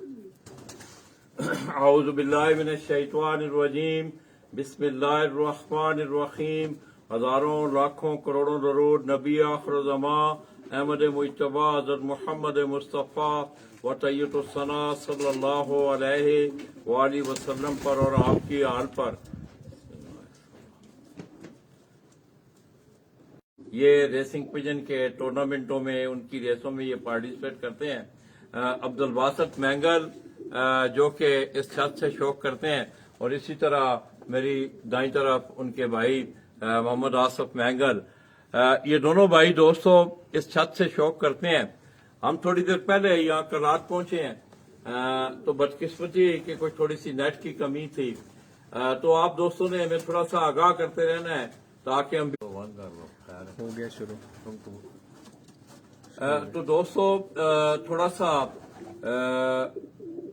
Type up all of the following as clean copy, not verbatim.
اعوذ باللہ من الشیطان الرجیم بسم اللہ الرحمن الرحیم. ہزاروں لاکھوں کروڑوں درود نبی آخر زمان احمد مجتبی حضرت محمد مصطفیٰ و طیب الثنا صلی اللہ علیہ وآلہ وسلم پر اور آپ کی آل پر. یہ ریسنگ پجن کے ٹورنامنٹوں میں ان کی ریسوں میں یہ پارٹیسپیٹ کرتے ہیں. عبد الباسط مینگل جو کہ اس چھت سے شوق کرتے ہیں، اور اسی طرح میری دائیں طرف ان کے بھائی محمد آصف مینگل. یہ دونوں بھائی دوستوں اس چھت سے شوق کرتے ہیں. ہم تھوڑی دیر پہلے یہاں کلات پہنچے ہیں تو بدقسمتی کہ کوئی تھوڑی سی نیٹ کی کمی تھی، تو آپ دوستوں نے ہمیں تھوڑا سا آگاہ کرتے رہنا ہے تاکہ ہم ہو گیا شروع. تو دوستو تھوڑا سا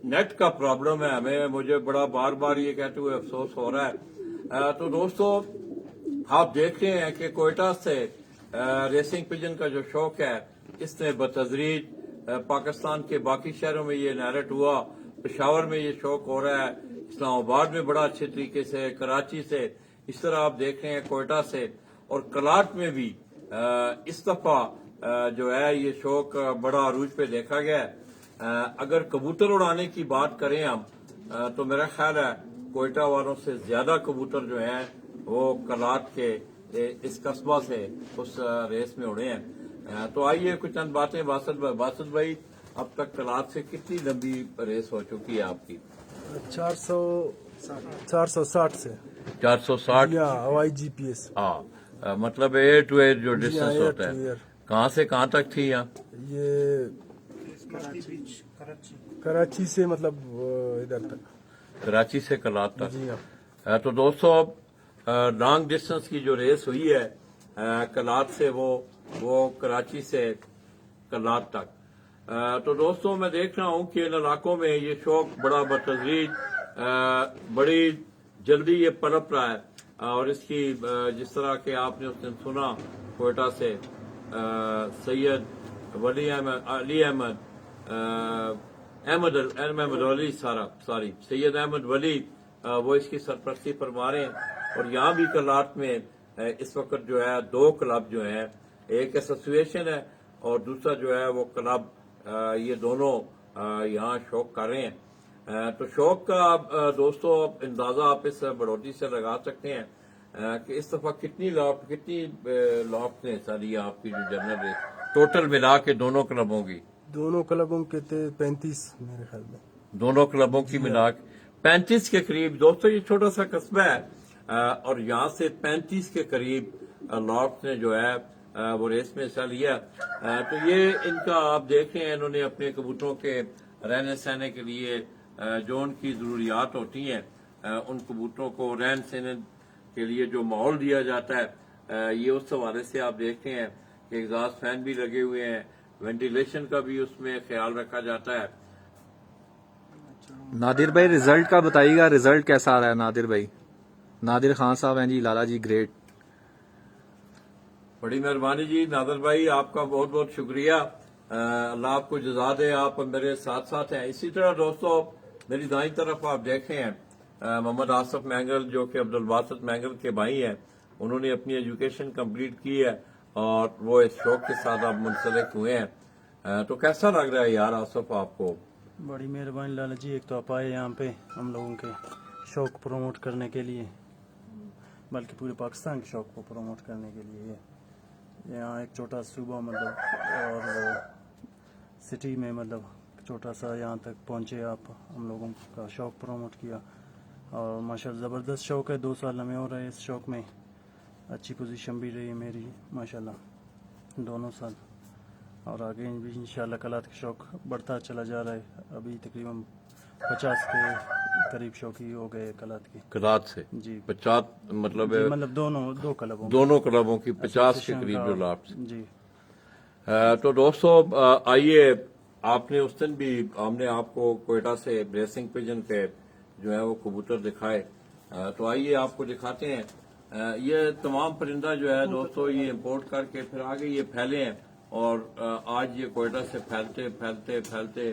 نیٹ کا پرابلم ہے، مجھے بڑا بار بار یہ کہتے ہوئے افسوس ہو رہا ہے. تو دوستو آپ دیکھ رہے ہیں کہ کوئٹہ سے ریسنگ پجن کا جو شوق ہے اس نے بتدریج پاکستان کے باقی شہروں میں یہ انہیرٹ ہوا. پشاور میں یہ شوق ہو رہا ہے، اسلام آباد میں بڑا اچھے طریقے سے، کراچی سے، اس طرح آپ دیکھ رہے ہیں کوئٹہ سے، اور کلاٹ میں بھی اس دفعہ جو ہے یہ شوق بڑا عروج پہ دیکھا گیا ہے. اگر کبوتر اڑانے کی بات کریں ہم تو میرا خیال ہے کوئٹہ والوں سے زیادہ کبوتر جو ہیں وہ کلاٹ کے اس قصبہ سے اس ریس میں اڑے ہیں. تو آئیے کچھ چند باتیں. باسط بھائی، اب تک کلاٹ سے کتنی لمبی ریس ہو چکی ہے آپ کی؟ 460 سے 460. ہوائی جی پی ایس. ہاں، مطلب ایئر ٹو ایئر جو ڈسٹینس ہوتا ہے. کہاں سے کہاں تک تھی یہاں؟ یہ کراچی سے مطلب ادھر تک، کراچی سے کلاٹ تک. جی ہاں. تو دوستو اب لانگ ڈسٹینس کی جو ریس ہوئی ہے کلاٹ سے وہ کراچی سے کلاٹ تک. تو دوستو میں دیکھ رہا ہوں کہ ان علاقوں میں یہ شوق بڑا بتدریج بڑی جلدی یہ پنپ رہا ہے. اور اس کی جس طرح کہ آپ نے اس دن سنا کوئٹہ سے سید ولی احمد علی احمد ولی سید احمد ولی وہ اس کی سرپرستی فرما رہے ہیں. اور یہاں بھی کلاٹ میں اس وقت جو ہے 2 کلب جو ہیں، ایک ایسوسیشن ہے اور دوسرا جو ہے وہ کلب، یہ دونوں یہاں شوق کر رہے ہیں. تو شوق کا دوستو اندازہ آپ اس بڑھوتری سے لگا سکتے ہیں کہ اس دفعہ کتنی لاکھ نے حصہ لیا آپ کی جو جنرل ریس ٹوٹل ملا کے دونوں کلبوں کی؟ دونوں کلبوں کے تھے 35 میرے خیال میں. دونوں کلبوں کی ملا کے 35 کے قریب. دوستو یہ چھوٹا سا قصبہ ہے اور یہاں سے 35 کے قریب لاکھ نے جو ہے وہ ریس میں حصہ لیا. تو یہ ان کا آپ دیکھ رہے ہیں، انہوں نے اپنے کبوتروں کے رہنے سہنے کے لیے جو ان کی ضروریات ہوتی ہیں، ان کبوتروں کو رہن سہنے کے لیے جو ماحول دیا جاتا ہے، یہ اس حوالے سے آپ دیکھتے ہیں کہ ایگزاسٹ فین بھی لگے ہوئے ہیں، وینٹیلیشن کا بھی اس میں خیال رکھا جاتا ہے. نادر بھائی رزلٹ کا بتائیے گا، رزلٹ کیسا آ رہا ہے؟ نادر بھائی، نادر خان صاحب ہیں جی، لالا جی گریٹ. بڑی مہربانی جی نادر بھائی، آپ کا بہت بہت شکریہ. اللہ آپ کو جزا دے، آپ میرے ساتھ ساتھ ہیں. اسی طرح دوستو میری دائیں طرف آپ دیکھیں ہیں محمد آصف مینگل جو کہ عبد الباسط مینگل کے بھائی ہیں. انہوں نے اپنی ایجوکیشن کمپلیٹ کی ہے اور وہ اس شوق کے ساتھ اب منسلک ہوئے ہیں. تو کیسا لگ رہا ہے یار آصف آپ کو؟ بڑی مہربانی لالا جی، ایک تو آپ آئے یہاں پہ ہم لوگوں کے شوق پروموٹ کرنے کے لیے، بلکہ پورے پاکستان کے شوق کو پروموٹ کرنے کے لیے. یہاں ایک چھوٹا صوبہ مطلب اور وہ سٹی میں مطلب چھوٹا سا یہاں تک پہنچے آپ، ہم لوگوں کا شوق پروموٹ کیا. اور ماشاءاللہ زبردست شوق ہے. 2 سال ہمیں ہو رہے ہیں اس شوق میں، اچھی پوزیشن بھی رہی ہے میری ماشاءاللہ دونوں سال، اور آگے بھی انشاءاللہ کلات کا شوق بڑھتا چلا جا رہا ہے. ابھی تقریباً 50 کے قریب شوقی ہو گئے کلات کے. کلات سے جی 50 مطلب جی، مطلب دو کلبوں دونوں کلبوں کی 50 کے قریب جو لاٹ. جی. تو دوستو آئیے، آپ نے اس دن بھی ہم نے آپ کو کوئٹہ سے ریسنگ پجن کے جو ہے وہ کبوتر دکھائے. تو آئیے آپ کو دکھاتے ہیں. یہ تمام پرندہ جو ہے دوستو یہ امپورٹ کر کے پھر آگے یہ پھیلے ہیں، اور آج یہ کوئٹہ سے پھیلتے پھیلتے پھیلتے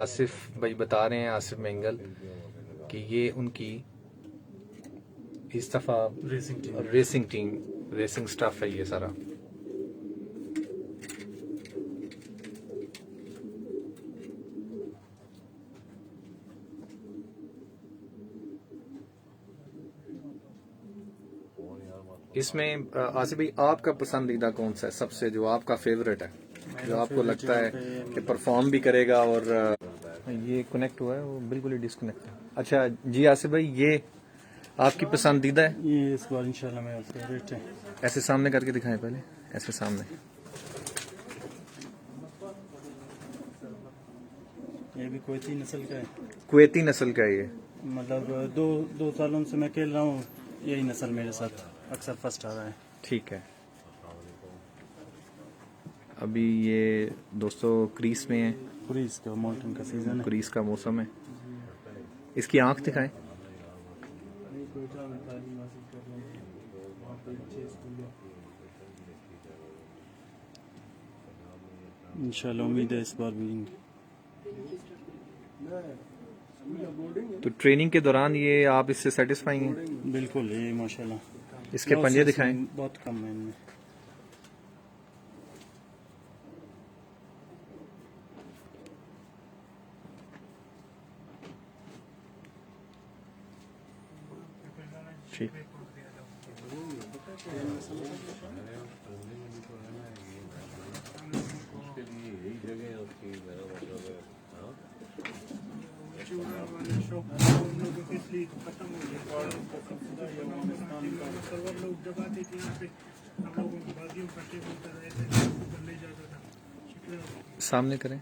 آصف بھائی بتا رہے ہیں، آصف مینگل، کہ یہ ان کی اس دفعہ ریسنگ ٹیم ریسنگ سٹاف ہے یہ سارا. اس میں آصف بھائی آپ کا پسندیدہ کون سا ہے سب سے، جو آپ کا فیوریٹ ہے، جو آپ کو لگتا ہے کہ پرفارم بھی کرے گا؟ اور یہ کنیکٹ ہوا ہے، وہ بالکل ہی ڈسکنیکٹ ہے. اچھا جی آصف بھائی، یہ آپ کی پسندیدہ ہے؟ یہ اس بار انشاءاللہ میرا فیوریٹ ہے. ایسے سامنے کر کے دکھائیں، پہلے ایسے سامنے. یہ بھی کویتی نسل کا ہے، کویتی نسل کا ہے یہ. مطلب دو سالوں سے میں کھیل رہا ہوں، یہی نسل میرے ساتھ اکثر فرسٹ آ رہا ہے. ٹھیک ہے. ابھی یہ دوستو کریس میں ہے، پولیس کا مونٹن کا سیزن ہے. کریس کا موسم ہے. اس کی آنکھ دکھائیں. انشاءاللہ امید ہے اس بار بھی. تو ٹریننگ کے دوران یہ آپ اس سے سیٹسفائی ہیں؟ بالکل، یہ ماشاءاللہ. اس کے پنجے دکھائیں. بہت کم ہے ان میں. ٹھیک. ختم ہو گیا. لوگ جب آتے تھے یہاں پہ ہم لوگوں کو بازیوں کا ٹیبل کر رہے تھے، لے جاتا تھا. سامنے کریں.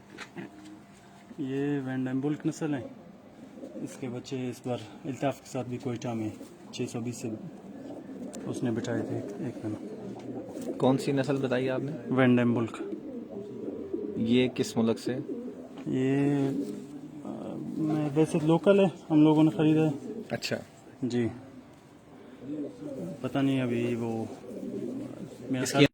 یہ وینڈم بلک نسل ہے. اس کے بچے اس بار الطاف کے ساتھ بھی کوئٹہ میں 620 سے اس نے بٹھائے تھے ایک دن. کون سی نسل بتائی آپ نے؟ وینڈم بلک. یہ کس ملک سے؟ یہ ویسے لوکل ہے، ہم لوگوں نے خریدا ہے. اچھا جی پتہ نہیں ابھی وہ میرا اس کی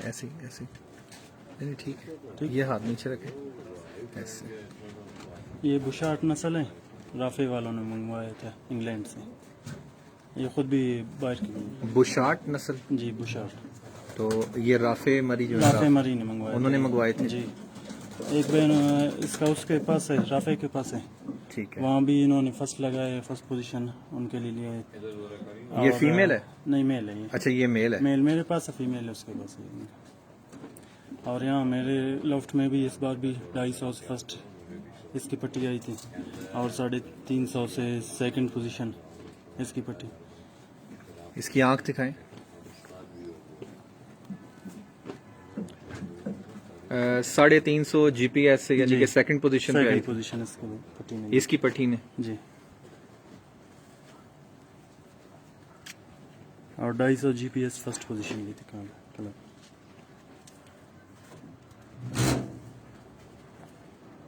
ایسی نہیں، ٹھیک ہے. یہ ہاتھ نیچے رکھے ایسے. یہ بشارٹ نسل ہے، رافے والوں نے منگوایا تھا انگلینڈ سے. یہ خود بھی باہر کی. بشارٹ نسل؟ جی بشارٹ. تو یہ رافے مری جو رافے مری نے منگوایا، انہوں نے منگوائے تھے. جی ایک بہن اس کا اس کے پاس ہے، رافے کے پاس ہے. ٹھیک ہے. وہاں بھی انہوں نے فرسٹ لگایا، فرسٹ پوزیشن ان کے لیے لیا ہے. یہ فیمیل ہے؟ نہیں میل ہے. یہ اچھا یہ میل ہے. میل میرے پاس ہے، فیمیل ہے اس کے پاس. اور یہاں میرے لافٹ میں بھی اس بار بھی 250 سے فرسٹ اس کی پٹی آئی تھی، اور 350 سے سیکنڈ پوزیشن اس کی پٹی. اس کی آنکھ دکھائیں. 350 جی پی ایس سے، یعنی کہ سیکنڈ پوزیشن پہ آئی سیکنڈ تھی. پوزیشن اس کی پٹی میں. اس کی پٹی نے. جی اور 250 جی پی ایس فرسٹ پوزیشن لی تھی.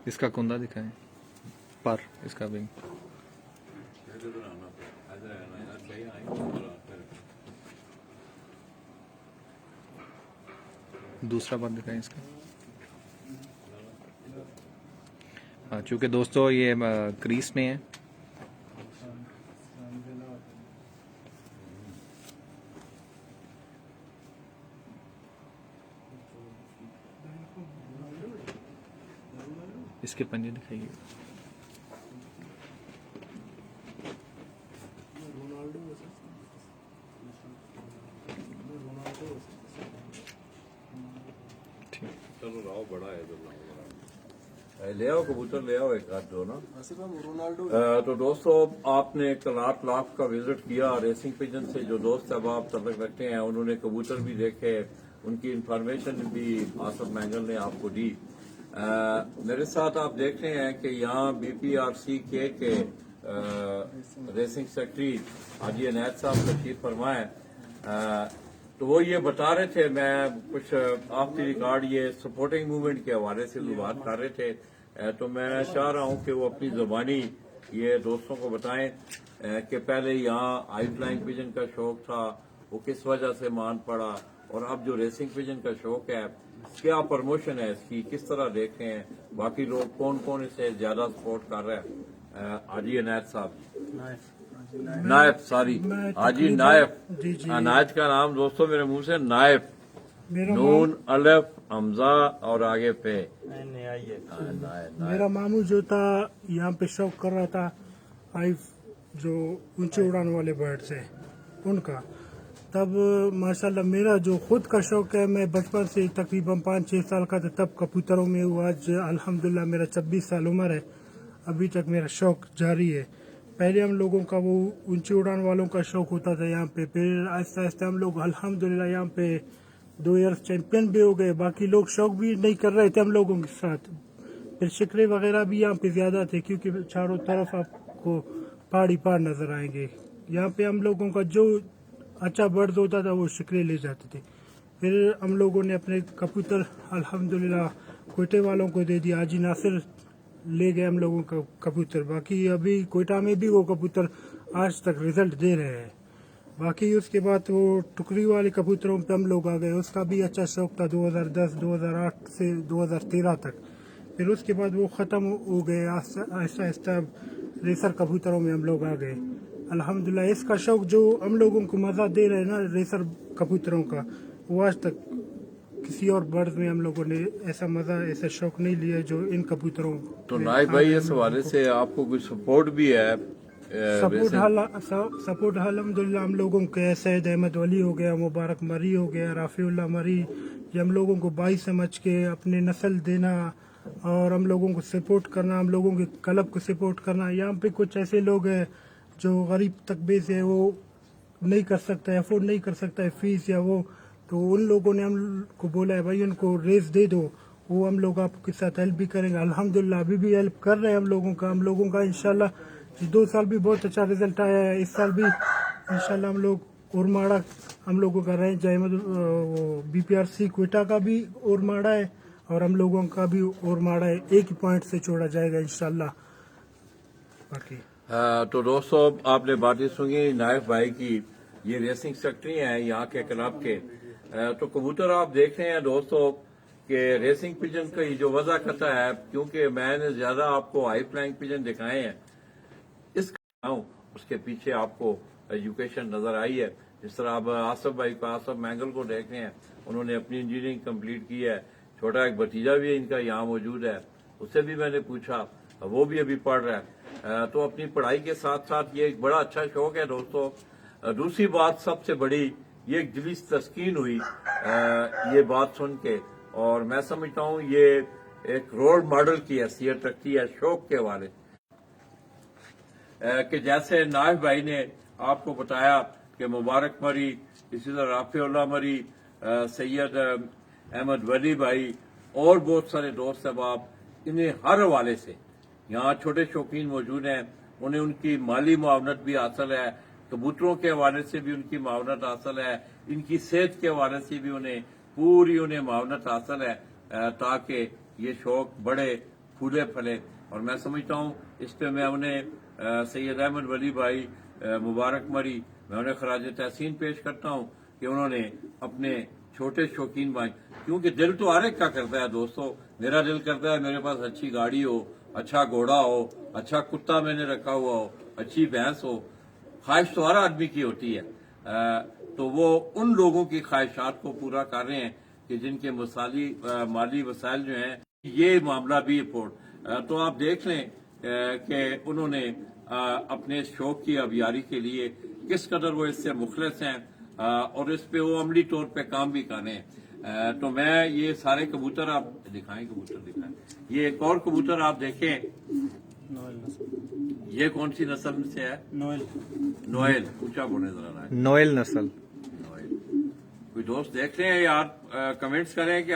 اس کا کندھا دکھائیں، پر اس کا بھی. دوسرا پر دکھائیں اس کا. ہاں چونکہ دوستو یہ کریس میں ہے. اس کے پنجے دکھائیے. لے آؤ کبوتر، لے آؤ ایک آدھ دو نا. تو دوستو آپ نے کلات لاف کا وزٹ کیا ریسنگ پیجن سے. جو دوست اب آپ تعلق رکھتے ہیں انہوں نے کبوتر بھی دیکھے، ان کی انفارمیشن بھی آصف مینگل نے آپ کو دی. میرے ساتھ آپ دیکھ رہے ہیں کہ یہاں BPRC کے ریسنگ سیکرٹری حاجی عنایت صاحب تشریف فرما ہے. تو وہ یہ بتا رہے تھے, میں کچھ آف دی ریکارڈ یہ سپورٹنگ موومنٹ کے حوالے سے بات کر رہے تھے, تو میں چاہ رہا ہوں کہ وہ اپنی زبانی یہ دوستوں کو بتائیں کہ پہلے یہاں ہائی فلائنگ پجن کا شوق تھا, وہ کس وجہ سے مان پڑا, اور اب جو ریسنگ پجن کا شوق ہے کیا پروموشن ہے اس کی, کس طرح دیکھ رہے ہیں, باقی لوگ کون کون اسے زیادہ سپورٹ کر رہے ہیں. حاجی عنایت صاحب, نائب سوری حاجی نائب, عنایت کا نام دوستوں میرے منہ سے نائب, نون الف حمزہ اور آگے پہ. میرا ماموں جو تھا یہاں پہ شوق کر رہا تھا جو اونچے اڑان والے برڈز ہیں ان کا, تب ماشاءاللہ میرا جو خود کا شوق ہے, میں بچپن سے تقریباً 5-6 سال کا تھا تب کبوتروں میں ہوا. آج الحمدللہ میرا 26 سال عمر ہے, ابھی تک میرا شوق جاری ہے. پہلے ہم لوگوں کا وہ اونچی اڑان والوں کا شوق ہوتا تھا یہاں پہ, پھر آہستہ آہستہ ہم لوگ الحمدللہ یہاں پہ 2 ایئرس چیمپئن بھی ہو گئے. باقی لوگ شوق بھی نہیں کر رہے تھے ہم لوگوں کے ساتھ. پھر شکرے وغیرہ بھی یہاں پہ زیادہ تھے کیونکہ چاروں طرف آپ کو پہاڑی پہاڑ نظر آئیں گے. یہاں پہ ہم لوگوں کا جو اچھا برڈز ہوتا تھا وہ شکرے لے جاتے تھے. پھر ہم لوگوں نے اپنے کبوتر الحمدللہ کوئٹے والوں کو دے دیا. حاجی ناصر لے گئے ہم لوگوں کا کبوتر. باقی ابھی کوئٹہ میں بھی وہ کبوتر آج تک رزلٹ دے رہے ہیں. باقی اس کے بعد وہ ٹکری والے کبوتروں پہ ہم لوگ آ گئے, اس کا بھی اچھا شوق تھا 2010 2008 سے 2013 تک. پھر اس کے بعد وہ ختم ہو گئے, آہستہ آہستہ ریسر کبوتروں میں ہم لوگ آ گئے. الحمدللہ اس کا شوق جو ہم لوگوں کو مزہ دے رہے ہیں نا ریسر کبوتروں کا, وہ آج تک کسی اور برڈز میں ہم لوگوں نے ایسا مزہ ایسا شوق نہیں لیا جو ان کبوتروں. تو نائب بھائی اس حوالے سے آپ کو کوئی سپورٹ بھی ہے؟ سپورٹ الحمدللہ ہم لوگوں کے سید احمد ولی ہو گیا, مبارک مری ہو گیا, رافع اللہ مری, یہ ہم لوگوں کو بھائی سمجھ کے اپنے نسل دینا اور ہم لوگوں کو سپورٹ کرنا, ہم لوگوں کے کلب کو سپورٹ کرنا. یہاں پہ کچھ ایسے لوگ ہیں جو غریب طبقے سے وہ نہیں کر سکتا ہے, افورڈ نہیں کر سکتا ہے فیس یا وہ, تو ان لوگوں نے ہم کو بولا ہے بھائی ان کو ریس دے دو, وہ ہم لوگ آپ کے ساتھ ہیلپ بھی کریں گے. الحمدللہ ابھی بھی ہیلپ کر رہے ہیں ہم لوگوں کا انشاءاللہ. 2 سال بھی بہت اچھا رزلٹ آیا ہے, اس سال بھی انشاءاللہ ہم لوگ اور ماڑا ہم لوگوں کا رینج BPRC کوئٹہ کا بھی اور ماڑا ہے اور ہم لوگوں کا بھی اور ماڑا ہے, ایک ہی پوائنٹ سے چھوڑا جائے گا انشاءاللہ. باقی تو دوستو آپ نے باتیں سنی نائب بھائی کی, یہ ریسنگ سیکرٹری ہیں یہاں کے کلب کے. تو کبوتر آپ دیکھ رہے ہیں دوستو کہ ریسنگ پجن کا جو وضع کرتا ہے, کیونکہ میں نے زیادہ آپ کو ہائی فلائنگ پجن دکھائے ہیں, اس کے پیچھے آپ کو ایجوکیشن نظر آئی ہے. جس طرح آپ آصف بھائی کو, آصف مینگل کو دیکھ رہے ہیں, انہوں نے اپنی انجینئرنگ کمپلیٹ کی ہے. چھوٹا ایک بھتیجا بھی ان کا یہاں موجود ہے, اس سے بھی میں نے پوچھا, وہ بھی ابھی پڑھ رہا ہے. تو اپنی پڑھائی کے ساتھ ساتھ یہ ایک بڑا اچھا شوق ہے دوستو. دوسری بات سب سے بڑی, یہ ایک دلی تسکین ہوئی یہ بات سن کے, اور میں سمجھتا ہوں یہ ایک رول ماڈل کی حیثیت رکھتی ہے شوق کے حوالے کہ جیسے نائب بھائی نے آپ کو بتایا کہ مبارک مری, اسی طرح رافع اللہ مری, سید احمد ولی بھائی اور بہت سارے دوست احباب, انہیں ہر حوالے سے یہاں چھوٹے شوقین موجود ہیں, انہیں ان کی مالی معاونت بھی حاصل ہے, کبوتروں کے حوالے سے بھی ان کی معاونت حاصل ہے, ان کی صحت کے حوالے سے بھی انہیں معاونت حاصل ہے, تاکہ یہ شوق بڑے پھولے پھلے. اور میں سمجھتا ہوں اس پہ میں انہیں سید احمد ولی بھائی, مبارک مری, میں انہیں خراج تحسین پیش کرتا ہوں کہ انہوں نے اپنے چھوٹے شوقین بھائی, کیونکہ دل تو ہر ایک کا کرتا ہے دوستو. میرا دل کرتا ہے میرے پاس اچھی گاڑی ہو, اچھا گھوڑا ہو, اچھا کتا میں نے رکھا ہوا ہو, اچھی بھینس ہو. خواہش تو ہر آدمی کی ہوتی ہے, تو وہ ان لوگوں کی خواہشات کو پورا کر رہے ہیں کہ جن کے مالی وسائل جو ہیں, یہ معاملہ بھی تو آپ دیکھ لیں کہ انہوں نے اپنے شوق کی ابیاری کے لیے کس قدر وہ اس سے مخلص ہیں, اور اس پہ وہ عملی طور پہ کام بھی کر رہے ہیں. تو میں یہ سارے کبوتر آپ دکھائیں, یہ ایک اور کبوتر آپ دیکھیں, یہ کون سی نسل سے ہے؟ نوئل. اونچا بولے ذرا. نوئل نسل. کوئی دوست دیکھ رہے ہیں یار, کمنٹس کریں کہ